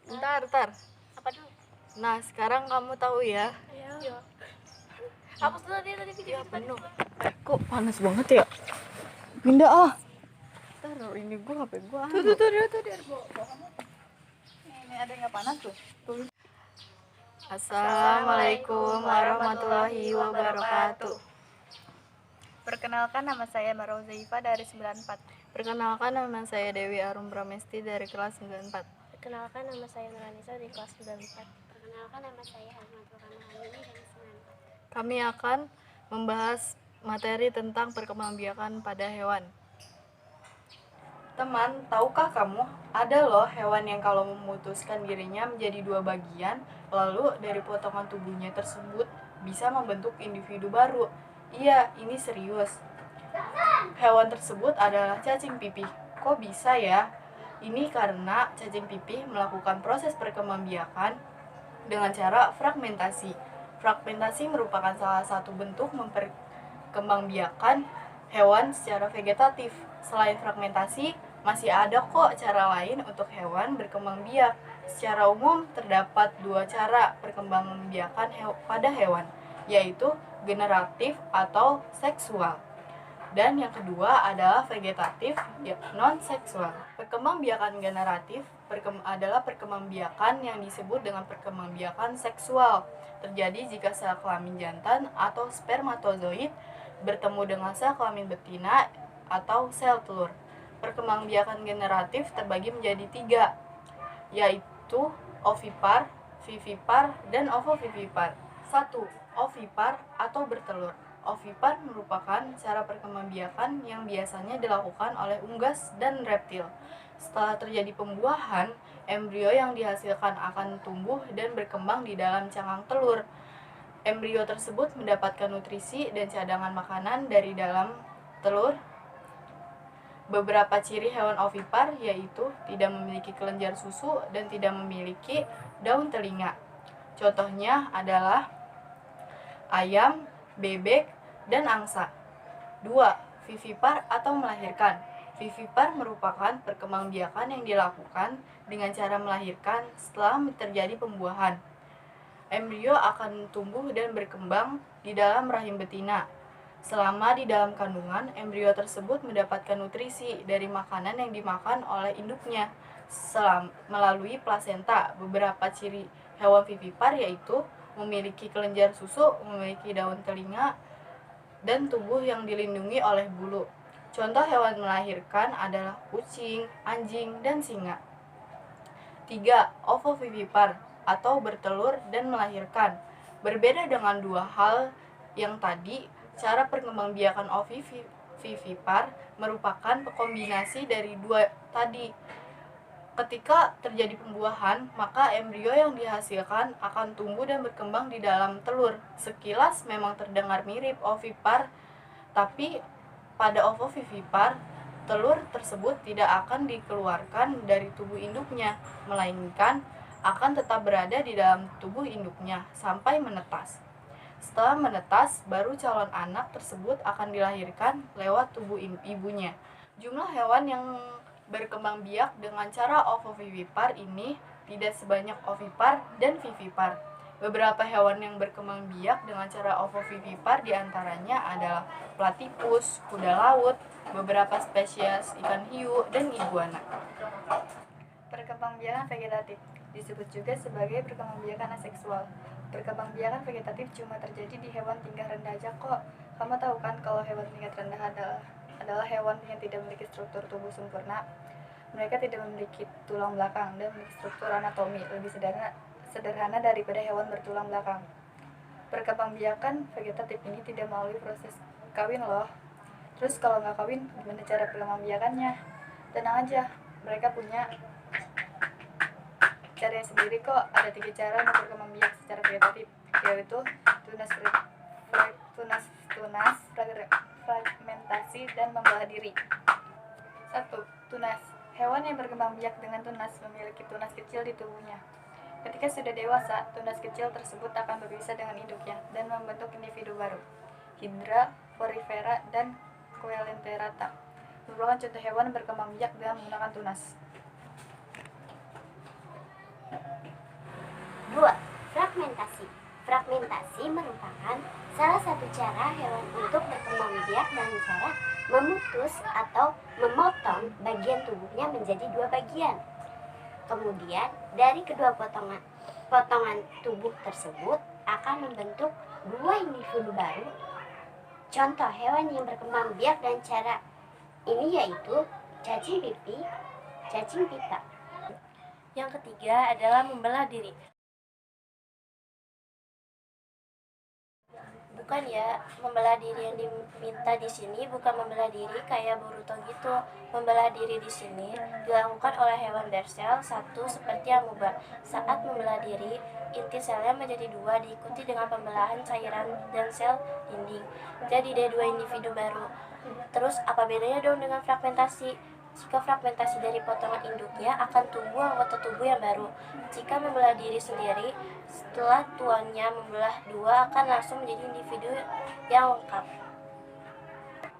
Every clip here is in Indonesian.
Ntar. Apa dulu? Nah, sekarang kamu tahu ya. Iya. Hapus dulu tadi video Ya, kita tadi. penuh. Kok panas banget ya? Pindah ah. Taruh ini gua HP gua. Tuh dia bawa. Ini ada yang nggak panas tuh. Assalamualaikum warahmatullahi wabarakatuh. Perkenalkan, nama saya Marwa Zaifa dari 94. Perkenalkan, nama saya Dewi Arum Pramesti dari kelas 94. Perkenalkan, nama saya Nuranisa dari kelas 94. Perkenalkan, nama saya Ahmadul Kamal dari 94. Kami akan membahas materi tentang perkembangbiakan pada hewan. Teman, tahukah kamu, ada loh hewan yang kalau memutuskan dirinya menjadi dua bagian, lalu dari potongan tubuhnya tersebut bisa membentuk individu baru. Iya, ini serius. Hewan tersebut adalah cacing pipih. Kok bisa ya? Ini karena cacing pipih melakukan proses perkembangbiakan dengan cara fragmentasi. Fragmentasi merupakan salah satu bentuk memperkembangbiakan hewan secara vegetatif. Selain fragmentasi, masih ada kok cara lain untuk hewan berkembang biak. Secara umum, terdapat dua cara perkembangbiakan pada hewan, yaitu generatif atau seksual. Dan yang kedua adalah vegetatif, non-seksual. Perkembangbiakan generatif adalah perkembangbiakan yang disebut dengan perkembangbiakan seksual. Terjadi jika sel kelamin jantan atau spermatozoid bertemu dengan sel kelamin betina atau sel telur. Perkembangbiakan generatif terbagi menjadi tiga, yaitu ovipar, vivipar, dan ovovivipar. 1. Ovipar atau bertelur. Ovipar merupakan cara perkembangbiakan yang biasanya dilakukan oleh unggas dan reptil. Setelah terjadi pembuahan, embrio yang dihasilkan akan tumbuh dan berkembang di dalam cangkang telur. Embrio tersebut mendapatkan nutrisi dan cadangan makanan dari dalam telur. Beberapa ciri hewan ovipar yaitu tidak memiliki kelenjar susu dan tidak memiliki daun telinga. Contohnya adalah ayam, bebek, dan angsa. 2. Vivipar atau melahirkan. Vivipar merupakan perkembangbiakan yang dilakukan dengan cara melahirkan setelah terjadi pembuahan. Embrio akan tumbuh dan berkembang di dalam rahim betina. Selama di dalam kandungan, embrio tersebut mendapatkan nutrisi dari makanan yang dimakan oleh induknya melalui plasenta. Beberapa ciri hewan vivipar yaitu memiliki kelenjar susu, memiliki daun telinga, dan tubuh yang dilindungi oleh bulu. Contoh hewan melahirkan adalah kucing, anjing, dan singa. 3. Ovovivipar atau bertelur dan melahirkan. Berbeda dengan dua hal yang tadi, cara perkembangbiakan ovovivipar merupakan kombinasi dari dua tadi. Ketika terjadi pembuahan, maka embrio yang dihasilkan akan tumbuh dan berkembang di dalam telur. Sekilas memang terdengar mirip ovipar, tapi pada ovovivipar, telur tersebut tidak akan dikeluarkan dari tubuh induknya, melainkan akan tetap berada di dalam tubuh induknya sampai menetas. Setelah menetas, baru calon anak tersebut akan dilahirkan lewat tubuh ibunya. Jumlah hewan yang berkembang biak dengan cara ovovivipar ini tidak sebanyak ovipar dan vivipar. Beberapa hewan yang berkembang biak dengan cara ovovivipar diantaranya adalah platypus, kuda laut, beberapa spesies ikan hiu, dan iguana. Perkembangbiakan vegetatif disebut juga sebagai perkembangbiakan aseksual. Perkembangbiakan vegetatif cuma terjadi di hewan tingkat rendah aja kok. Kamu tahu kan kalau hewan tingkat rendah adalah hewan yang tidak memiliki struktur tubuh sempurna. Mereka tidak memiliki tulang belakang dan memiliki struktur anatomi lebih sederhana daripada hewan bertulang belakang. Perkembangbiakan vegetatif ini tidak melalui proses kawin loh. Terus kalau nggak kawin, gimana cara perkembangbiakannya? Tenang aja, mereka punya caranya sendiri kok. Ada 3 cara untuk berkembangbiak secara vegetatif, yaitu tunas, fragmentasi, dan membelah diri. 1. Tunas. Hewan yang berkembang biak dengan tunas memiliki tunas kecil di tubuhnya. Ketika sudah dewasa, tunas kecil tersebut akan berpisah dengan induknya dan membentuk individu baru. Hydra, Porifera, dan Coelenterata merupakan contoh hewan berkembang biak dengan menggunakan tunas. fragmentasi. Fragmentasi merupakan salah satu cara hewan untuk berkembang biak dengan cara memutus atau memotong bagian tubuhnya menjadi dua bagian. Kemudian dari kedua potongan tubuh tersebut akan membentuk dua individu baru. Contoh hewan yang berkembang biak dengan cara ini yaitu cacing pipi, cacing pita. Yang ketiga adalah membelah diri. Bukan ya, membelah diri yang diminta di sini bukan membelah diri kayak Boruto gitu. Membelah diri di sini dilakukan oleh hewan bersel satu seperti amoeba. Saat membelah diri, inti selnya menjadi dua diikuti dengan pembelahan cairan dan sel dinding. Jadi ada dua individu baru. Terus apa bedanya dong dengan fragmentasi? Jika fragmentasi dari potongan induknya akan tumbuh anggota tubuh yang baru. Jika membelah diri sendiri, setelah tuannya membelah dua akan langsung menjadi individu yang lengkap.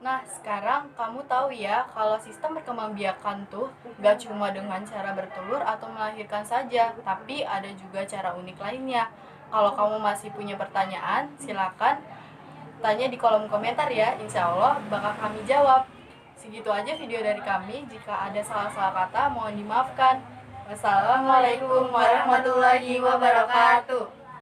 Nah, sekarang kamu tahu ya kalau sistem perkembangbiakan tuh gak cuma dengan cara bertelur atau melahirkan saja, tapi ada juga cara unik lainnya. Kalau kamu masih punya pertanyaan, silakan tanya di kolom komentar ya, insya Allah bakal kami jawab. Segitu aja video dari kami, jika ada salah-salah kata mohon dimaafkan. Wassalamualaikum warahmatullahi wabarakatuh.